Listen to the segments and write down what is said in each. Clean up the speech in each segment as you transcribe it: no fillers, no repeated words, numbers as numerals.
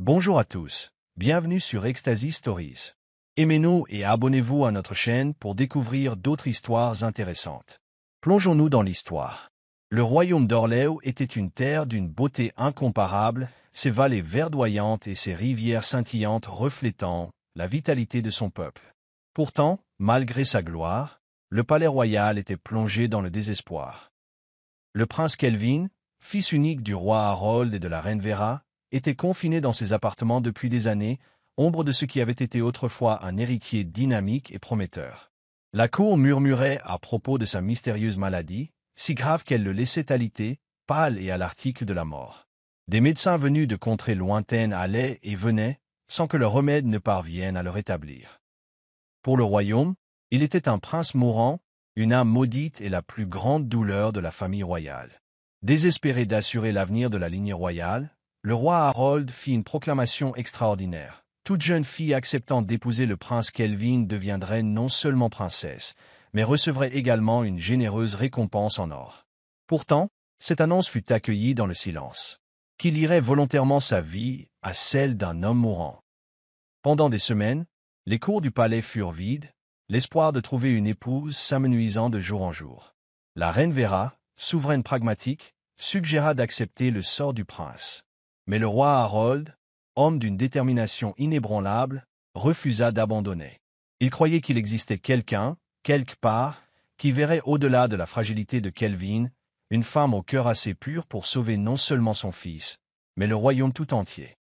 Bonjour à tous, bienvenue sur Ecstasy Stories. Aimez-nous et abonnez-vous à notre chaîne pour découvrir d'autres histoires intéressantes. Plongeons-nous dans l'histoire. Le royaume d'Orléans était une terre d'une beauté incomparable, ses vallées verdoyantes et ses rivières scintillantes reflétant la vitalité de son peuple. Pourtant, malgré sa gloire, le palais royal était plongé dans le désespoir. Le prince Kelvin, fils unique du roi Harold et de la reine Vera, était confiné dans ses appartements depuis des années, ombre de ce qui avait été autrefois un héritier dynamique et prometteur. La cour murmurait à propos de sa mystérieuse maladie, si grave qu'elle le laissait alité, pâle et à l'article de la mort. Des médecins venus de contrées lointaines allaient et venaient, sans que le remède ne parvienne à le rétablir. Pour le royaume, il était un prince mourant, une âme maudite et la plus grande douleur de la famille royale. Désespéré d'assurer l'avenir de la lignée royale, le roi Harold fit une proclamation extraordinaire. Toute jeune fille acceptant d'épouser le prince Kelvin deviendrait non seulement princesse, mais recevrait également une généreuse récompense en or. Pourtant, cette annonce fut accueillie dans le silence. Qui lierait volontairement sa vie à celle d'un homme mourant? Pendant des semaines, les cours du palais furent vides, l'espoir de trouver une épouse s'amenuisant de jour en jour. La reine Vera, souveraine pragmatique, suggéra d'accepter le sort du prince. Mais le roi Harold, homme d'une détermination inébranlable, refusa d'abandonner. Il croyait qu'il existait quelqu'un, quelque part, qui verrait au-delà de la fragilité de Kelvin, une femme au cœur assez pur pour sauver non seulement son fils, mais le royaume tout entier.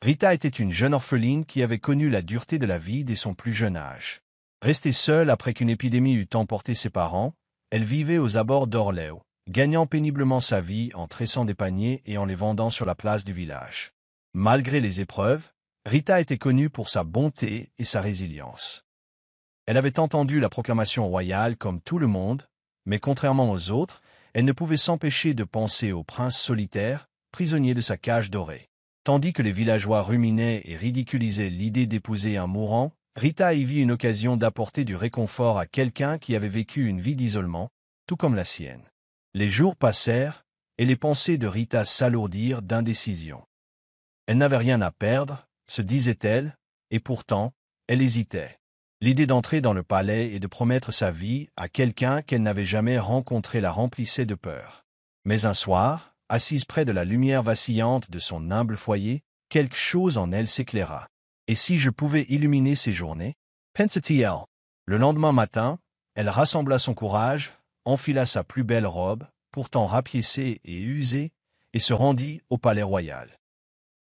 Rita était une jeune orpheline qui avait connu la dureté de la vie dès son plus jeune âge. Restée seule après qu'une épidémie eut emporté ses parents, elle vivait aux abords d'Orléans, gagnant péniblement sa vie en tressant des paniers et en les vendant sur la place du village. Malgré les épreuves, Rita était connue pour sa bonté et sa résilience. Elle avait entendu la proclamation royale comme tout le monde, mais contrairement aux autres, elle ne pouvait s'empêcher de penser au prince solitaire, prisonnier de sa cage dorée. Tandis que les villageois ruminaient et ridiculisaient l'idée d'épouser un mourant, Rita y vit une occasion d'apporter du réconfort à quelqu'un qui avait vécu une vie d'isolement, tout comme la sienne. Les jours passèrent, et les pensées de Rita s'alourdirent d'indécision. Elle n'avait rien à perdre, se disait-elle, et pourtant, elle hésitait. L'idée d'entrer dans le palais et de promettre sa vie à quelqu'un qu'elle n'avait jamais rencontré la remplissait de peur. Mais un soir, assise près de la lumière vacillante de son humble foyer, quelque chose en elle s'éclaira. Et si je pouvais illuminer ses journées? Pensa-t-elle. Le lendemain matin, elle rassembla son courage, enfila sa plus belle robe, pourtant rapiécée et usée, et se rendit au palais royal.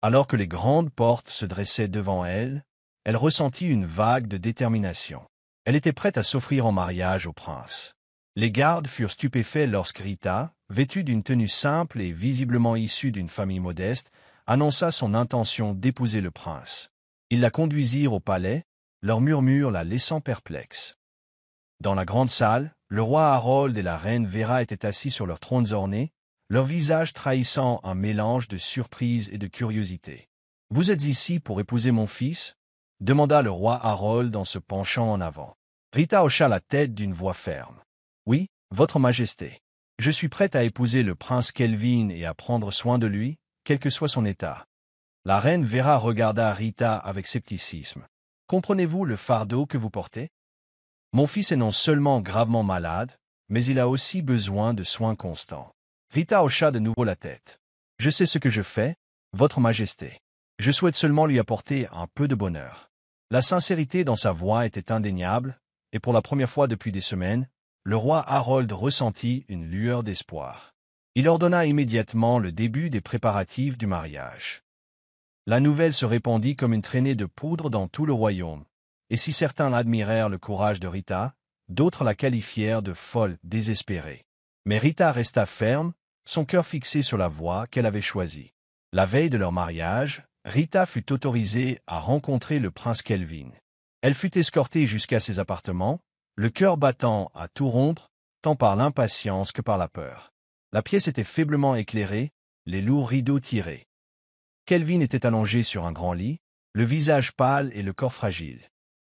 Alors que les grandes portes se dressaient devant elle, elle ressentit une vague de détermination. Elle était prête à s'offrir en mariage au prince. Les gardes furent stupéfaits lorsque Rita, vêtue d'une tenue simple et visiblement issue d'une famille modeste, annonça son intention d'épouser le prince. Ils la conduisirent au palais, leurs murmures la laissant perplexe. Dans la grande salle, le roi Harold et la reine Vera étaient assis sur leurs trônes ornés, leurs visages trahissant un mélange de surprise et de curiosité. « Vous êtes ici pour épouser mon fils ?» demanda le roi Harold en se penchant en avant. Rita hocha la tête d'une voix ferme. « Oui, votre majesté. Je suis prête à épouser le prince Kelvin et à prendre soin de lui, quel que soit son état. » La reine Vera regarda Rita avec scepticisme. « Comprenez-vous le fardeau que vous portez? Mon fils est non seulement gravement malade, mais il a aussi besoin de soins constants. » Rita hocha de nouveau la tête. « Je sais ce que je fais, votre majesté. Je souhaite seulement lui apporter un peu de bonheur. » La sincérité dans sa voix était indéniable, et pour la première fois depuis des semaines, le roi Harold ressentit une lueur d'espoir. Il ordonna immédiatement le début des préparatifs du mariage. La nouvelle se répandit comme une traînée de poudre dans tout le royaume, et si certains admirèrent le courage de Rita, d'autres la qualifièrent de folle désespérée. Mais Rita resta ferme, son cœur fixé sur la voie qu'elle avait choisie. La veille de leur mariage, Rita fut autorisée à rencontrer le prince Kelvin. Elle fut escortée jusqu'à ses appartements, le cœur battant à tout rompre, tant par l'impatience que par la peur. La pièce était faiblement éclairée, les lourds rideaux tirés. Kelvin était allongé sur un grand lit, le visage pâle et le corps fragile.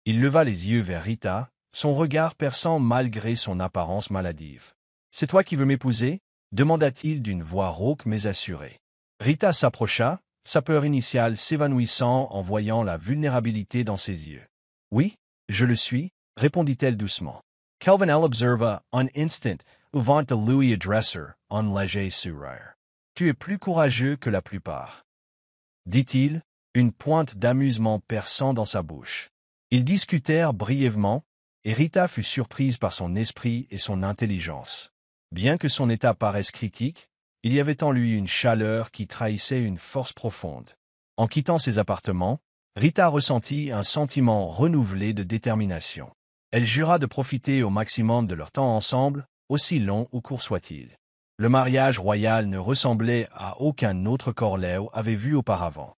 Il leva les yeux vers Rita, son regard perçant malgré son apparence maladive. « C'est toi qui veux m'épouser ?» demanda-t-il d'une voix rauque mais assurée. Rita s'approcha, sa peur initiale s'évanouissant en voyant la vulnérabilité dans ses yeux. « Oui, je le suis, répondit-elle doucement. Kelvin elle observa un instant avant de lui adresser un léger sourire. Tu es plus courageux que la plupart, dit-il, une pointe d'amusement perçant dans sa bouche. Ils discutèrent brièvement, et Rita fut surprise par son esprit et son intelligence. Bien que son état paraisse critique, il y avait en lui une chaleur qui trahissait une force profonde. En quittant ses appartements, Rita ressentit un sentiment renouvelé de détermination. Elle jura de profiter au maximum de leur temps ensemble, aussi long ou court soit-il. Le mariage royal ne ressemblait à aucun autre qu'Orléans avait vu auparavant.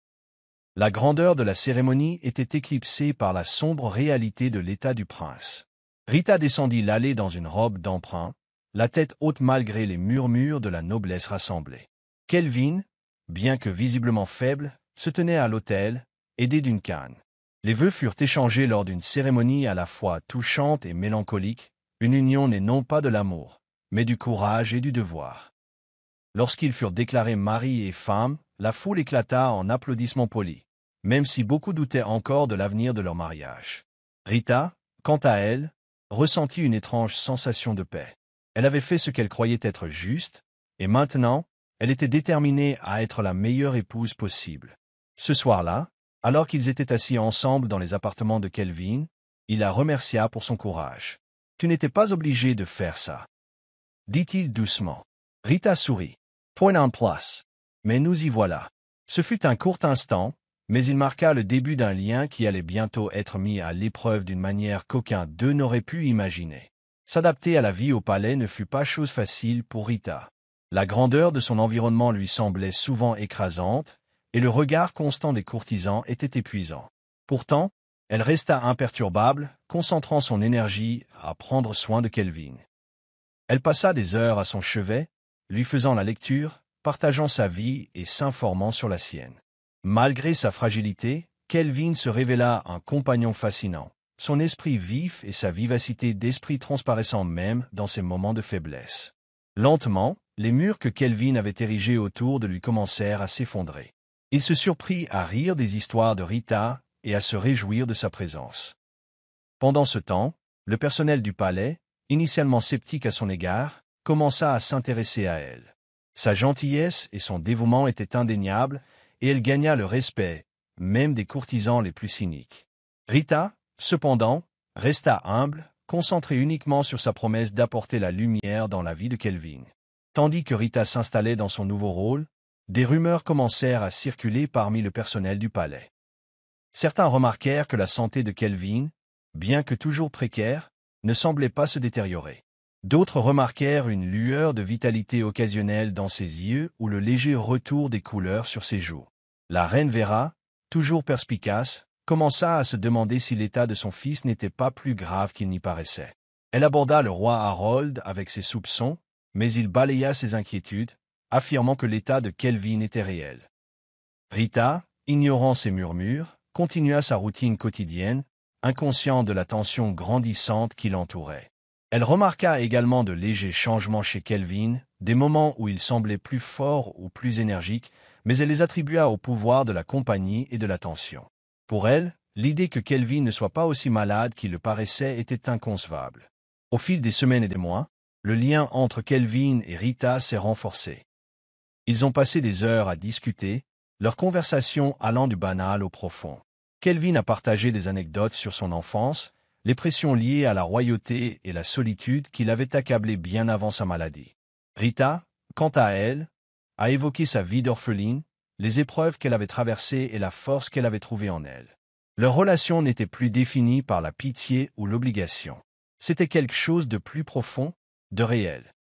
La grandeur de la cérémonie était éclipsée par la sombre réalité de l'état du prince. Rita descendit l'allée dans une robe d'emprunt, la tête haute malgré les murmures de la noblesse rassemblée. Kelvin, bien que visiblement faible, se tenait à l'autel, aidé d'une canne. Les vœux furent échangés lors d'une cérémonie à la fois touchante et mélancolique. Une union n'est non pas de l'amour, mais du courage et du devoir. Lorsqu'ils furent déclarés mari et femme, la foule éclata en applaudissements polis, même si beaucoup doutaient encore de l'avenir de leur mariage. Rita, quant à elle, ressentit une étrange sensation de paix. Elle avait fait ce qu'elle croyait être juste, et maintenant, elle était déterminée à être la meilleure épouse possible. Ce soir-là, alors qu'ils étaient assis ensemble dans les appartements de Kelvin, il la remercia pour son courage. « Tu n'étais pas obligé de faire ça, » dit-il doucement. Rita sourit. Point en place. Mais nous y voilà. Ce fut un court instant, mais il marqua le début d'un lien qui allait bientôt être mis à l'épreuve d'une manière qu'aucun d'eux n'aurait pu imaginer. S'adapter à la vie au palais ne fut pas chose facile pour Rita. La grandeur de son environnement lui semblait souvent écrasante, et le regard constant des courtisans était épuisant. Pourtant, elle resta imperturbable, concentrant son énergie à prendre soin de Kelvin. Elle passa des heures à son chevet, lui faisant la lecture, partageant sa vie et s'informant sur la sienne. Malgré sa fragilité, Kelvin se révéla un compagnon fascinant, son esprit vif et sa vivacité d'esprit transparaissant même dans ses moments de faiblesse. Lentement, les murs que Kelvin avait érigés autour de lui commencèrent à s'effondrer. Il se surprit à rire des histoires de Rita et à se réjouir de sa présence. Pendant ce temps, le personnel du palais, initialement sceptique à son égard, commença à s'intéresser à elle. Sa gentillesse et son dévouement étaient indéniables, et elle gagna le respect, même des courtisans les plus cyniques. Rita, cependant, resta humble, concentrée uniquement sur sa promesse d'apporter la lumière dans la vie de Kelvin. Tandis que Rita s'installait dans son nouveau rôle, des rumeurs commencèrent à circuler parmi le personnel du palais. Certains remarquèrent que la santé de Kelvin, bien que toujours précaire, ne semblait pas se détériorer. D'autres remarquèrent une lueur de vitalité occasionnelle dans ses yeux ou le léger retour des couleurs sur ses joues. La reine Vera, toujours perspicace, commença à se demander si l'état de son fils n'était pas plus grave qu'il n'y paraissait. Elle aborda le roi Harold avec ses soupçons, mais il balaya ses inquiétudes, affirmant que l'état de Kelvin était réel. Rita, ignorant ces murmures, continua sa routine quotidienne, inconsciente de la tension grandissante qui l'entourait. Elle remarqua également de légers changements chez Kelvin, des moments où il semblait plus fort ou plus énergique, mais elle les attribua au pouvoir de la compagnie et de l'attention. Pour elle, l'idée que Kelvin ne soit pas aussi malade qu'il le paraissait était inconcevable. Au fil des semaines et des mois, le lien entre Kelvin et Rita s'est renforcé. Ils ont passé des heures à discuter, leur conversation allant du banal au profond. Kelvin a partagé des anecdotes sur son enfance, les pressions liées à la royauté et la solitude qui l'avaient accablé bien avant sa maladie. Rita, quant à elle, a évoqué sa vie d'orpheline, les épreuves qu'elle avait traversées et la force qu'elle avait trouvée en elle. Leur relation n'était plus définie par la pitié ou l'obligation. C'était quelque chose de plus profond, de réel.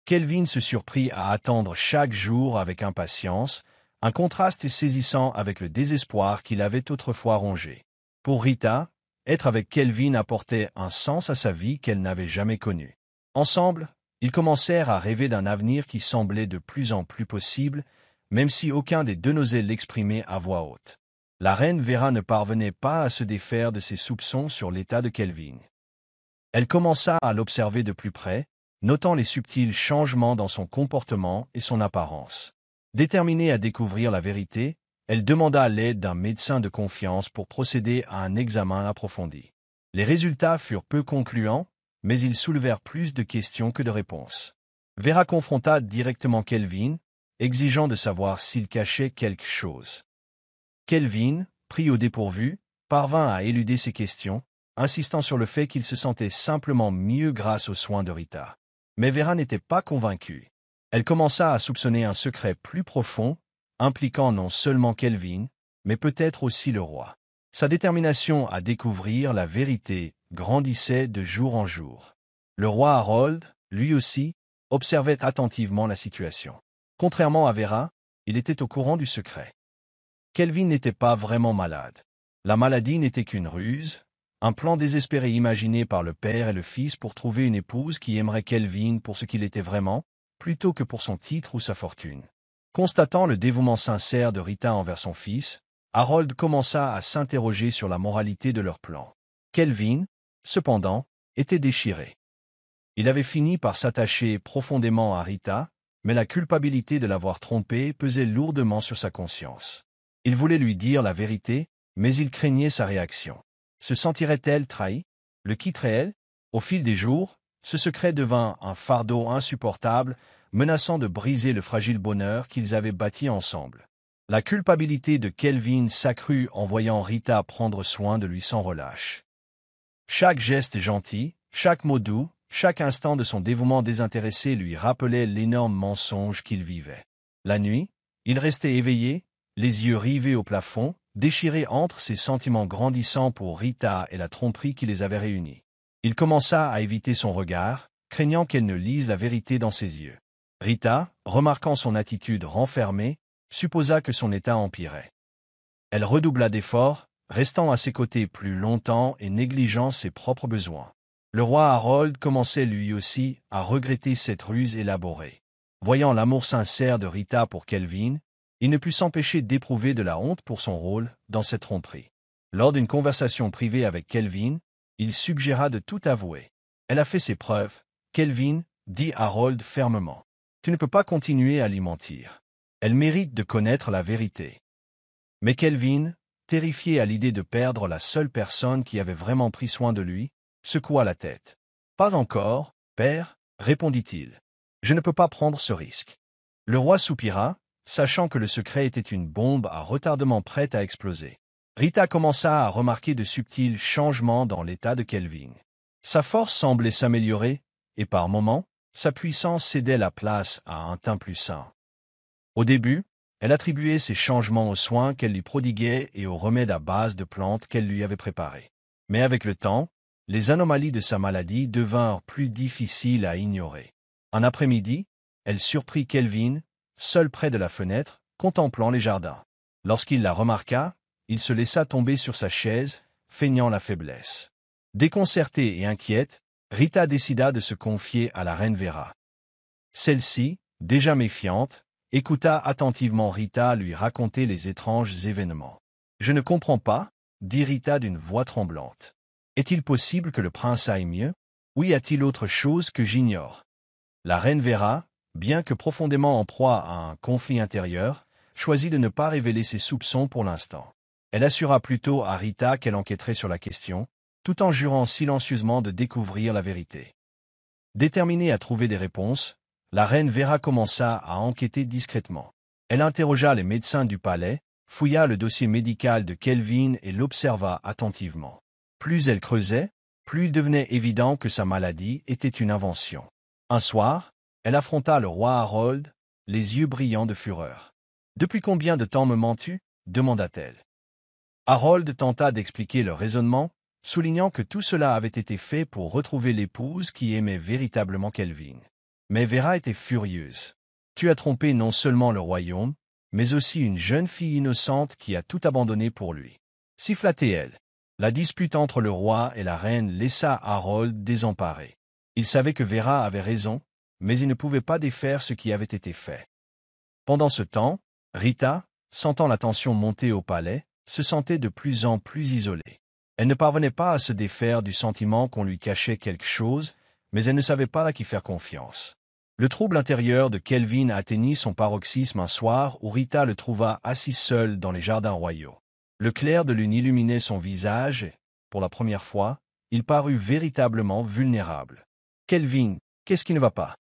Kelvin se surprit à attendre chaque jour avec impatience, un contraste saisissant avec le désespoir qu'il avait autrefois rongé. Pour Rita, être avec Kelvin apportait un sens à sa vie qu'elle n'avait jamais connu. Ensemble, ils commencèrent à rêver d'un avenir qui semblait de plus en plus possible, même si aucun des deux n'osait l'exprimer à voix haute. La reine Vera ne parvenait pas à se défaire de ses soupçons sur l'état de Kelvin. Elle commença à l'observer de plus près, notant les subtils changements dans son comportement et son apparence. Déterminée à découvrir la vérité, Elle demanda l'aide d'un médecin de confiance pour procéder à un examen approfondi. Les résultats furent peu concluants, mais ils soulevèrent plus de questions que de réponses. Vera confronta directement Kelvin, exigeant de savoir s'il cachait quelque chose. Kelvin, pris au dépourvu, parvint à éluder ces questions, insistant sur le fait qu'il se sentait simplement mieux grâce aux soins de Rita. Mais Vera n'était pas convaincue. Elle commença à soupçonner un secret plus profond, impliquant non seulement Kelvin, mais peut-être aussi le roi. Sa détermination à découvrir la vérité grandissait de jour en jour. Le roi Harold, lui aussi, observait attentivement la situation. Contrairement à Vera, il était au courant du secret. Kelvin n'était pas vraiment malade. La maladie n'était qu'une ruse, un plan désespéré imaginé par le père et le fils pour trouver une épouse qui aimerait Kelvin pour ce qu'il était vraiment, plutôt que pour son titre ou sa fortune. Constatant le dévouement sincère de Rita envers son fils, Harold commença à s'interroger sur la moralité de leur plan. Kelvin, cependant, était déchiré. Il avait fini par s'attacher profondément à Rita, mais la culpabilité de l'avoir trompée pesait lourdement sur sa conscience. Il voulait lui dire la vérité, mais il craignait sa réaction. Se sentirait-elle trahie? Le quitterait-elle? Au fil des jours, ce secret devint un fardeau insupportable, menaçant de briser le fragile bonheur qu'ils avaient bâti ensemble. La culpabilité de Kelvin s'accrut en voyant Rita prendre soin de lui sans relâche. Chaque geste gentil, chaque mot doux, chaque instant de son dévouement désintéressé lui rappelait l'énorme mensonge qu'il vivait. La nuit, il restait éveillé, les yeux rivés au plafond, déchiré entre ses sentiments grandissants pour Rita et la tromperie qui les avait réunis. Il commença à éviter son regard, craignant qu'elle ne lise la vérité dans ses yeux. Rita, remarquant son attitude renfermée, supposa que son état empirait. Elle redoubla d'efforts, restant à ses côtés plus longtemps et négligeant ses propres besoins. Le roi Harold commençait lui aussi à regretter cette ruse élaborée. Voyant l'amour sincère de Rita pour Kelvin, il ne put s'empêcher d'éprouver de la honte pour son rôle dans cette tromperie. Lors d'une conversation privée avec Kelvin, il suggéra de tout avouer. Elle a fait ses preuves, Kelvin, dit Harold fermement. Tu ne peux pas continuer à l'y mentir. Elle mérite de connaître la vérité. Mais Kelvin, terrifié à l'idée de perdre la seule personne qui avait vraiment pris soin de lui, secoua la tête. Pas encore, père, répondit-il. Je ne peux pas prendre ce risque. Le roi soupira, sachant que le secret était une bombe à retardement prête à exploser. Rita commença à remarquer de subtils changements dans l'état de Kelvin. Sa force semblait s'améliorer, et par moments, sa puissance cédait la place à un teint plus sain. Au début, elle attribuait ces changements aux soins qu'elle lui prodiguait et aux remèdes à base de plantes qu'elle lui avait préparés. Mais avec le temps, les anomalies de sa maladie devinrent plus difficiles à ignorer. Un après-midi, elle surprit Kelvin, seul près de la fenêtre, contemplant les jardins. Lorsqu'il la remarqua, il se laissa tomber sur sa chaise, feignant la faiblesse. Déconcertée et inquiète, Rita décida de se confier à la reine Vera. Celle-ci, déjà méfiante, écouta attentivement Rita lui raconter les étranges événements. « Je ne comprends pas, » dit Rita d'une voix tremblante. « Est-il possible que le prince aille mieux? Ou y a-t-il autre chose que j'ignore ?» La reine Vera, bien que profondément en proie à un conflit intérieur, choisit de ne pas révéler ses soupçons pour l'instant. Elle assura plutôt à Rita qu'elle enquêterait sur la question, tout en jurant silencieusement de découvrir la vérité. Déterminée à trouver des réponses, la reine Vera commença à enquêter discrètement. Elle interrogea les médecins du palais, fouilla le dossier médical de Kelvin et l'observa attentivement. Plus elle creusait, plus il devenait évident que sa maladie était une invention. Un soir, elle affronta le roi Harold, les yeux brillants de fureur. « Depuis combien de temps me mens-tu » demanda-t-elle. Harold tenta d'expliquer le raisonnement, soulignant que tout cela avait été fait pour retrouver l'épouse qui aimait véritablement Kelvin. Mais Vera était furieuse. « Tu as trompé non seulement le royaume, mais aussi une jeune fille innocente qui a tout abandonné pour lui. » Siffla-t-elle. La dispute entre le roi et la reine laissa Harold désemparé. Il savait que Vera avait raison, mais il ne pouvait pas défaire ce qui avait été fait. Pendant ce temps, Rita, sentant la tension monter au palais, se sentait de plus en plus isolée. Elle ne parvenait pas à se défaire du sentiment qu'on lui cachait quelque chose, mais elle ne savait pas à qui faire confiance. Le trouble intérieur de Kelvin atteignit son paroxysme un soir où Rita le trouva assis seul dans les jardins royaux. Le clair de lune illuminait son visage et, pour la première fois, il parut véritablement vulnérable. « Kelvin, qu'est-ce qui ne va pas ?»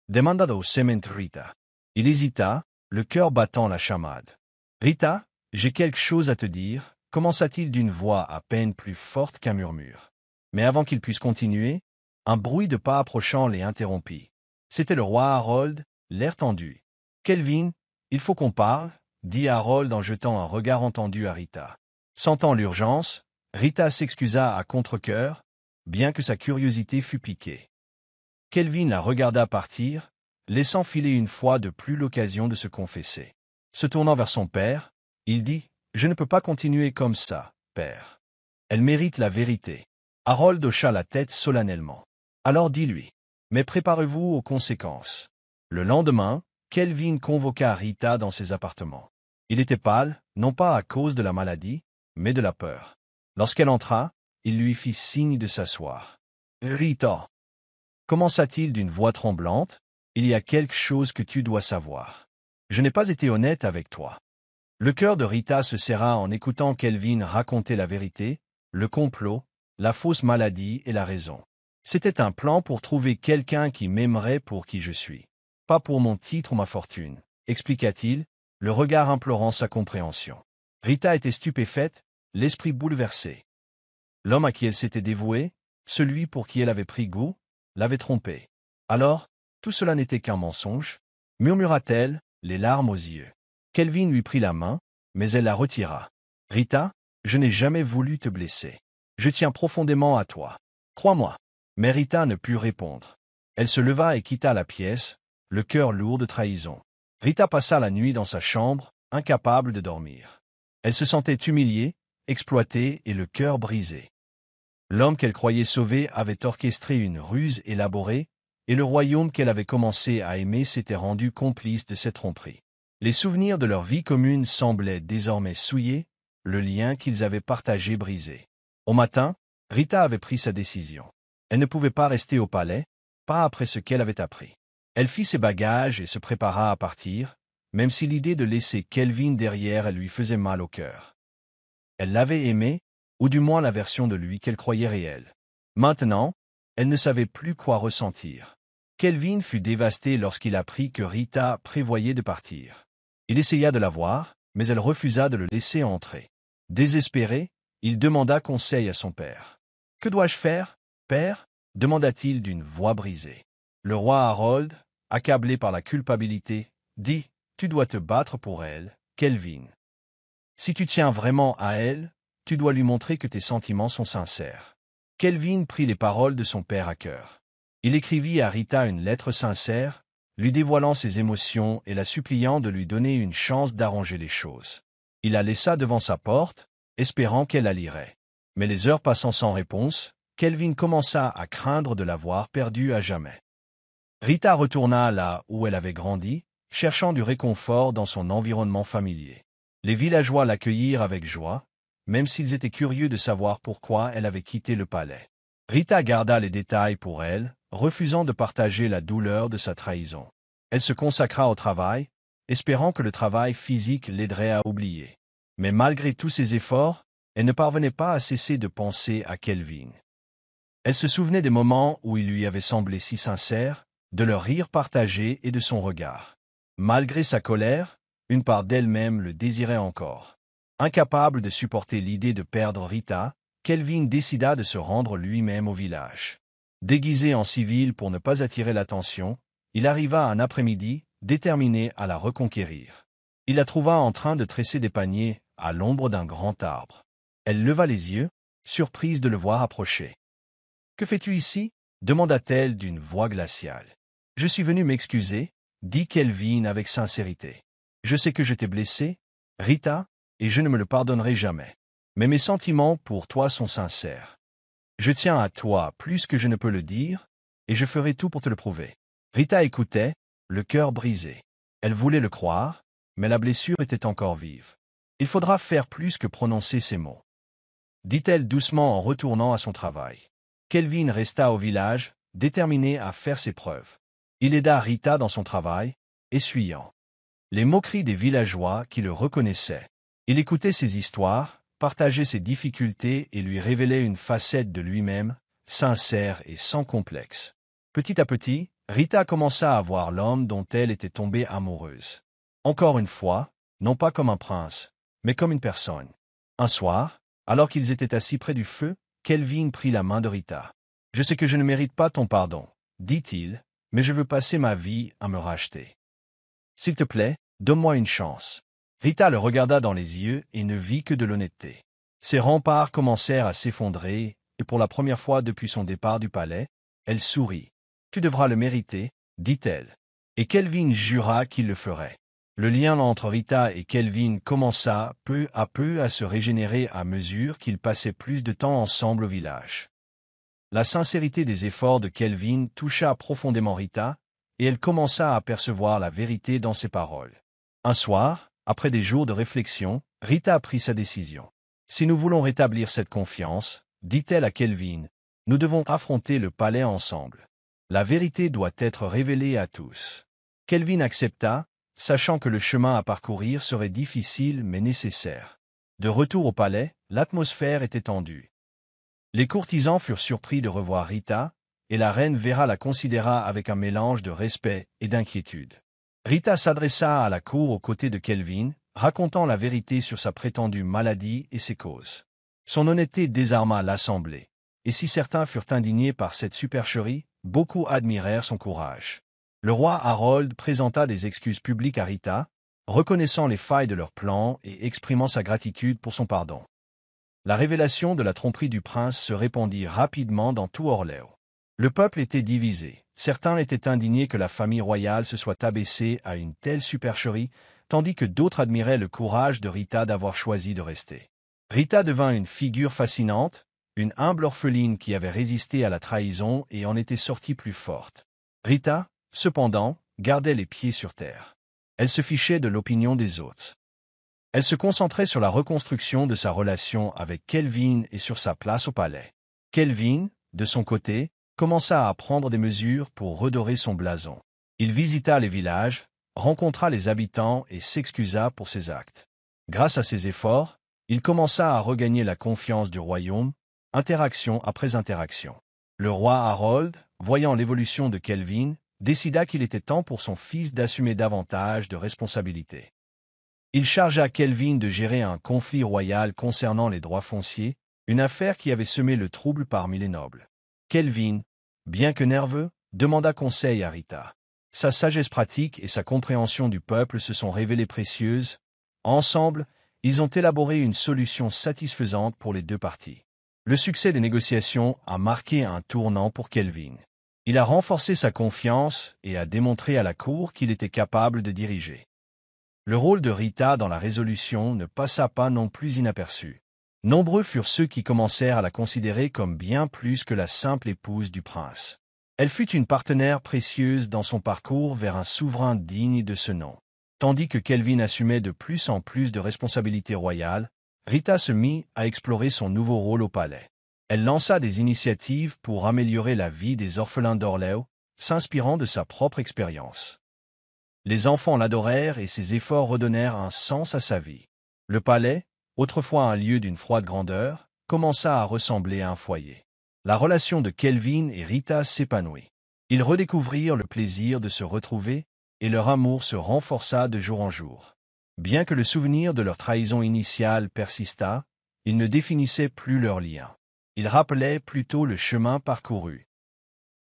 demanda doucement Rita. Il hésita, le cœur battant la chamade. « Rita, j'ai quelque chose à te dire » commença-t-il d'une voix à peine plus forte qu'un murmure. Mais avant qu'il puisse continuer, un bruit de pas approchant les interrompit. C'était le roi Harold, l'air tendu. « Kelvin, il faut qu'on parle » dit Harold en jetant un regard entendu à Rita. Sentant l'urgence, Rita s'excusa à contre-cœur, bien que sa curiosité fût piquée. Kelvin la regarda partir, laissant filer une fois de plus l'occasion de se confesser. Se tournant vers son père, il dit « Je ne peux pas continuer comme ça, père. Elle mérite la vérité. » Harold hocha la tête solennellement. « Alors dis-lui. Mais préparez-vous aux conséquences. » Le lendemain, Kelvin convoqua Rita dans ses appartements. Il était pâle, non pas à cause de la maladie, mais de la peur. Lorsqu'elle entra, il lui fit signe de s'asseoir. « Rita, » commença-t-il d'une voix tremblante, « il y a quelque chose que tu dois savoir. Je n'ai pas été honnête avec toi. » Le cœur de Rita se serra en écoutant Kelvin raconter la vérité, le complot, la fausse maladie et la raison. C'était un plan pour trouver quelqu'un qui m'aimerait pour qui je suis. Pas pour mon titre ou ma fortune, expliqua-t-il, le regard implorant sa compréhension. Rita était stupéfaite, l'esprit bouleversé. L'homme à qui elle s'était dévouée, celui pour qui elle avait pris goût, l'avait trompée. Alors, tout cela n'était qu'un mensonge, murmura-t-elle, les larmes aux yeux. Kelvin lui prit la main, mais elle la retira. « Rita, je n'ai jamais voulu te blesser. Je tiens profondément à toi. Crois-moi. » Mais Rita ne put répondre. Elle se leva et quitta la pièce, le cœur lourd de trahison. Rita passa la nuit dans sa chambre, incapable de dormir. Elle se sentait humiliée, exploitée et le cœur brisé. L'homme qu'elle croyait sauvé avait orchestré une ruse élaborée, et le royaume qu'elle avait commencé à aimer s'était rendu complice de cette tromperie. Les souvenirs de leur vie commune semblaient désormais souillés, le lien qu'ils avaient partagé brisé. Au matin, Rita avait pris sa décision. Elle ne pouvait pas rester au palais, pas après ce qu'elle avait appris. Elle fit ses bagages et se prépara à partir, même si l'idée de laisser Kelvin derrière elle lui faisait mal au cœur. Elle l'avait aimé, ou du moins la version de lui qu'elle croyait réelle. Maintenant, elle ne savait plus quoi ressentir. Kelvin fut dévasté lorsqu'il apprit que Rita prévoyait de partir. Il essaya de la voir, mais elle refusa de le laisser entrer. Désespéré, il demanda conseil à son père. « Que dois-je faire, père ?» demanda-t-il d'une voix brisée. Le roi Harold, accablé par la culpabilité, dit « Tu dois te battre pour elle, Kelvin. Si tu tiens vraiment à elle, tu dois lui montrer que tes sentiments sont sincères. » Kelvin prit les paroles de son père à cœur. Il écrivit à Rita une lettre sincère, lui dévoilant ses émotions et la suppliant de lui donner une chance d'arranger les choses. Il la laissa devant sa porte, espérant qu'elle la lirait. Mais les heures passant sans réponse, Kelvin commença à craindre de l'avoir perdue à jamais. Rita retourna là où elle avait grandi, cherchant du réconfort dans son environnement familier. Les villageois l'accueillirent avec joie, même s'ils étaient curieux de savoir pourquoi elle avait quitté le palais. Rita garda les détails pour elle, refusant de partager la douleur de sa trahison. Elle se consacra au travail, espérant que le travail physique l'aiderait à oublier. Mais malgré tous ses efforts, elle ne parvenait pas à cesser de penser à Kelvin. Elle se souvenait des moments où il lui avait semblé si sincère, de leur rire partagé et de son regard. Malgré sa colère, une part d'elle-même le désirait encore. Incapable de supporter l'idée de perdre Rita, Kelvin décida de se rendre lui-même au village. Déguisé en civil pour ne pas attirer l'attention, il arriva un après-midi, déterminé à la reconquérir. Il la trouva en train de tresser des paniers, à l'ombre d'un grand arbre. Elle leva les yeux, surprise de le voir approcher. « Que fais-tu ici ?» demanda-t-elle d'une voix glaciale. « Je suis venu m'excuser, » dit Kelvin avec sincérité. « Je sais que je t'ai blessé, Rita, et je ne me le pardonnerai jamais. Mais mes sentiments pour toi sont sincères. Je tiens à toi plus que je ne peux le dire, et je ferai tout pour te le prouver. » Rita écoutait, le cœur brisé. Elle voulait le croire, mais la blessure était encore vive. « Il faudra faire plus que prononcer ces mots, » dit-elle doucement en retournant à son travail. Kelvin resta au village, déterminé à faire ses preuves. Il aida Rita dans son travail, essuyant les moqueries des villageois qui le reconnaissaient. Il écoutait ses histoires, partageait ses difficultés et lui révélait une facette de lui-même, sincère et sans complexe. Petit à petit, Rita commença à voir l'homme dont elle était tombée amoureuse. Encore une fois, non pas comme un prince, mais comme une personne. Un soir, alors qu'ils étaient assis près du feu, Kelvin prit la main de Rita. « Je sais que je ne mérite pas ton pardon, dit-il, mais je veux passer ma vie à me racheter. S'il te plaît, donne-moi une chance. » Rita le regarda dans les yeux et ne vit que de l'honnêteté. Ses remparts commencèrent à s'effondrer, et pour la première fois depuis son départ du palais, elle sourit. « Tu devras le mériter, » dit-elle. Et Kelvin jura qu'il le ferait. Le lien entre Rita et Kelvin commença peu à peu à se régénérer à mesure qu'ils passaient plus de temps ensemble au village. La sincérité des efforts de Kelvin toucha profondément Rita, et elle commença à percevoir la vérité dans ses paroles. Un soir, après des jours de réflexion, Rita prit sa décision. « Si nous voulons rétablir cette confiance, dit-elle à Kelvin, nous devons affronter le palais ensemble. La vérité doit être révélée à tous. » Kelvin accepta, sachant que le chemin à parcourir serait difficile mais nécessaire. De retour au palais, l'atmosphère était tendue. Les courtisans furent surpris de revoir Rita, et la reine Vera la considéra avec un mélange de respect et d'inquiétude. Rita s'adressa à la cour aux côtés de Kelvin, racontant la vérité sur sa prétendue maladie et ses causes. Son honnêteté désarma l'assemblée, et si certains furent indignés par cette supercherie, beaucoup admirèrent son courage. Le roi Harold présenta des excuses publiques à Rita, reconnaissant les failles de leur plan et exprimant sa gratitude pour son pardon. La révélation de la tromperie du prince se répandit rapidement dans tout Orléans. Le peuple était divisé. Certains étaient indignés que la famille royale se soit abaissée à une telle supercherie, tandis que d'autres admiraient le courage de Rita d'avoir choisi de rester. Rita devint une figure fascinante, une humble orpheline qui avait résisté à la trahison et en était sortie plus forte. Rita, cependant, gardait les pieds sur terre. Elle se fichait de l'opinion des autres. Elle se concentrait sur la reconstruction de sa relation avec Kelvin et sur sa place au palais. Kelvin, de son côté, commença à prendre des mesures pour redorer son blason. Il visita les villages, rencontra les habitants et s'excusa pour ses actes. Grâce à ses efforts, il commença à regagner la confiance du royaume, interaction après interaction. Le roi Harold, voyant l'évolution de Kelvin, décida qu'il était temps pour son fils d'assumer davantage de responsabilités. Il chargea Kelvin de gérer un conflit royal concernant les droits fonciers, une affaire qui avait semé le trouble parmi les nobles. Kelvin, bien que nerveux, demanda conseil à Rita. Sa sagesse pratique et sa compréhension du peuple se sont révélées précieuses. Ensemble, ils ont élaboré une solution satisfaisante pour les deux parties. Le succès des négociations a marqué un tournant pour Kelvin. Il a renforcé sa confiance et a démontré à la cour qu'il était capable de diriger. Le rôle de Rita dans la résolution ne passa pas non plus inaperçu. Nombreux furent ceux qui commencèrent à la considérer comme bien plus que la simple épouse du prince. Elle fut une partenaire précieuse dans son parcours vers un souverain digne de ce nom. Tandis que Kelvin assumait de plus en plus de responsabilités royales, Rita se mit à explorer son nouveau rôle au palais. Elle lança des initiatives pour améliorer la vie des orphelins d'Orléans, s'inspirant de sa propre expérience. Les enfants l'adorèrent et ses efforts redonnèrent un sens à sa vie. Le palais, autrefois un lieu d'une froide grandeur, commença à ressembler à un foyer. La relation de Kelvin et Rita s'épanouit. Ils redécouvrirent le plaisir de se retrouver, et leur amour se renforça de jour en jour. Bien que le souvenir de leur trahison initiale persistât, ils ne définissaient plus leur lien. Ils rappelaient plutôt le chemin parcouru.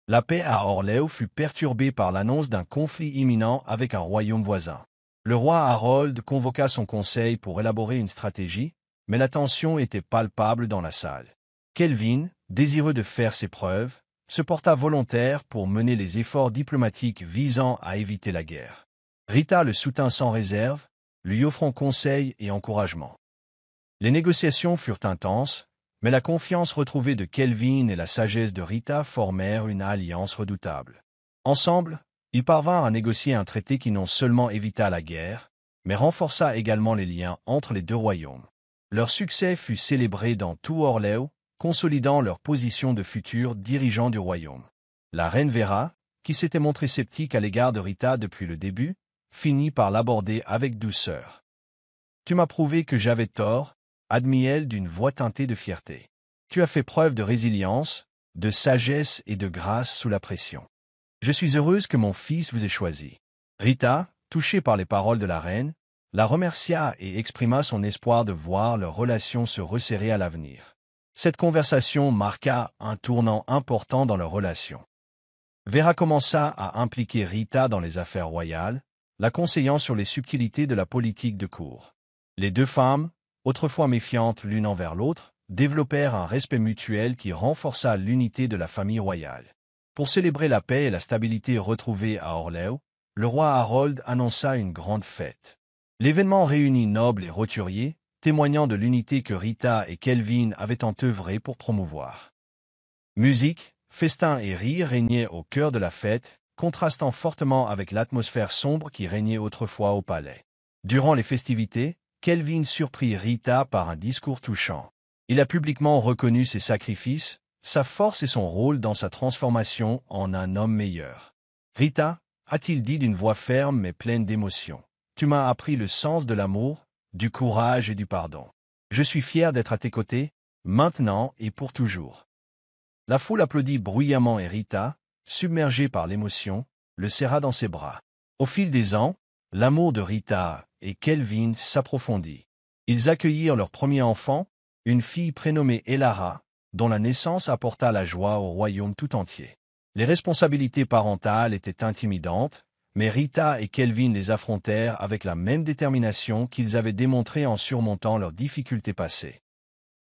La paix à Orléans fut perturbée par l'annonce d'un conflit imminent avec un royaume voisin. Le roi Harold convoqua son conseil pour élaborer une stratégie, mais la tension était palpable dans la salle. Kelvin, désireux de faire ses preuves, se porta volontaire pour mener les efforts diplomatiques visant à éviter la guerre. Rita le soutint sans réserve, lui offrant conseils et encouragement. Les négociations furent intenses, mais la confiance retrouvée de Kelvin et la sagesse de Rita formèrent une alliance redoutable. Ensemble, ils parvinrent à négocier un traité qui non seulement évita la guerre, mais renforça également les liens entre les deux royaumes. Leur succès fut célébré dans tout Orléans, consolidant leur position de futurs dirigeants du royaume. La reine Vera, qui s'était montré sceptique à l'égard de Rita depuis le début, finit par l'aborder avec douceur. « Tu m'as prouvé que j'avais tort, » admit-elle d'une voix teintée de fierté. « Tu as fait preuve de résilience, de sagesse et de grâce sous la pression. Je suis heureuse que mon fils vous ait choisi. » Rita, touchée par les paroles de la reine, la remercia et exprima son espoir de voir leur relation se resserrer à l'avenir. Cette conversation marqua un tournant important dans leur relation. Vera commença à impliquer Rita dans les affaires royales, la conseillant sur les subtilités de la politique de cour. Les deux femmes, autrefois méfiantes l'une envers l'autre, développèrent un respect mutuel qui renforça l'unité de la famille royale. Pour célébrer la paix et la stabilité retrouvées à Orléans, le roi Harold annonça une grande fête. L'événement réunit nobles et roturiers, témoignant de l'unité que Rita et Kelvin avaient tant œuvré pour promouvoir. Musique, festins et rires régnaient au cœur de la fête, contrastant fortement avec l'atmosphère sombre qui régnait autrefois au palais. Durant les festivités, Kelvin surprit Rita par un discours touchant. Il a publiquement reconnu ses sacrifices, sa force et son rôle dans sa transformation en un homme meilleur. « Rita, » a-t-il dit d'une voix ferme mais pleine d'émotion, « tu m'as appris le sens de l'amour, du courage et du pardon. Je suis fier d'être à tes côtés, maintenant et pour toujours. » La foule applaudit bruyamment et Rita, submergée par l'émotion, le serra dans ses bras. Au fil des ans, l'amour de Rita et Kelvin s'approfondit. Ils accueillirent leur premier enfant, une fille prénommée Elara, dont la naissance apporta la joie au royaume tout entier. Les responsabilités parentales étaient intimidantes, mais Rita et Kelvin les affrontèrent avec la même détermination qu'ils avaient démontrée en surmontant leurs difficultés passées.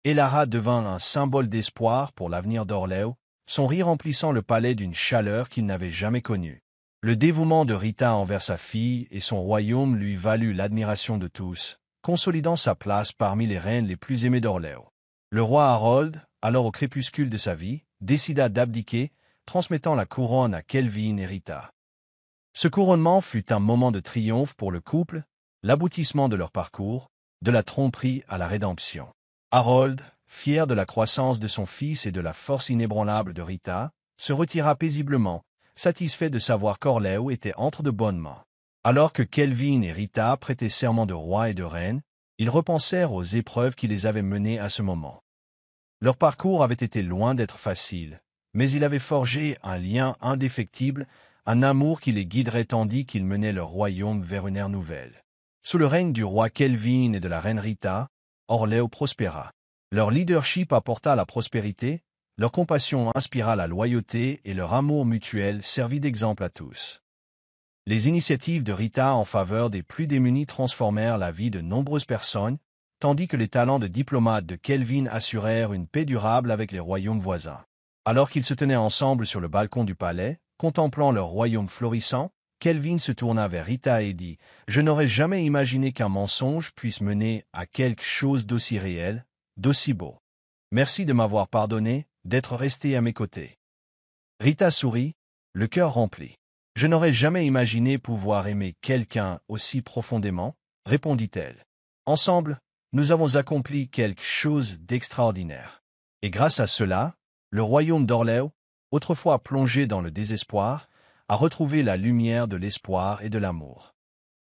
Elara devint un symbole d'espoir pour l'avenir d'Orléans, son rire remplissant le palais d'une chaleur qu'il n'avait jamais connue. Le dévouement de Rita envers sa fille et son royaume lui valut l'admiration de tous, consolidant sa place parmi les reines les plus aimées d'Orléans. Le roi Harold, alors au crépuscule de sa vie, décida d'abdiquer, transmettant la couronne à Kelvin et Rita. Ce couronnement fut un moment de triomphe pour le couple, l'aboutissement de leur parcours, de la tromperie à la rédemption. Harold, fier de la croissance de son fils et de la force inébranlable de Rita, se retira paisiblement, satisfait de savoir qu'Orléans était entre de bonnes mains. Alors que Kelvin et Rita prêtaient serment de roi et de reine, ils repensèrent aux épreuves qui les avaient menés à ce moment. Leur parcours avait été loin d'être facile, mais il avait forgé un lien indéfectible, un amour qui les guiderait tandis qu'ils menaient leur royaume vers une ère nouvelle. Sous le règne du roi Kelvin et de la reine Rita, Orléans prospéra. Leur leadership apporta la prospérité, leur compassion inspira la loyauté et leur amour mutuel servit d'exemple à tous. Les initiatives de Rita en faveur des plus démunis transformèrent la vie de nombreuses personnes, tandis que les talents de diplomate de Kelvin assurèrent une paix durable avec les royaumes voisins. Alors qu'ils se tenaient ensemble sur le balcon du palais, contemplant leur royaume florissant, Kelvin se tourna vers Rita et dit « Je n'aurais jamais imaginé qu'un mensonge puisse mener à quelque chose d'aussi réel, d'aussi beau. Merci de m'avoir pardonné, d'être resté à mes côtés. » Rita sourit, le cœur rempli. « Je n'aurais jamais imaginé pouvoir aimer quelqu'un aussi profondément, » répondit-elle. « Ensemble, nous avons accompli quelque chose d'extraordinaire. Et grâce à cela, le royaume d'Orléans, autrefois plongé dans le désespoir, a retrouvé la lumière de l'espoir et de l'amour. »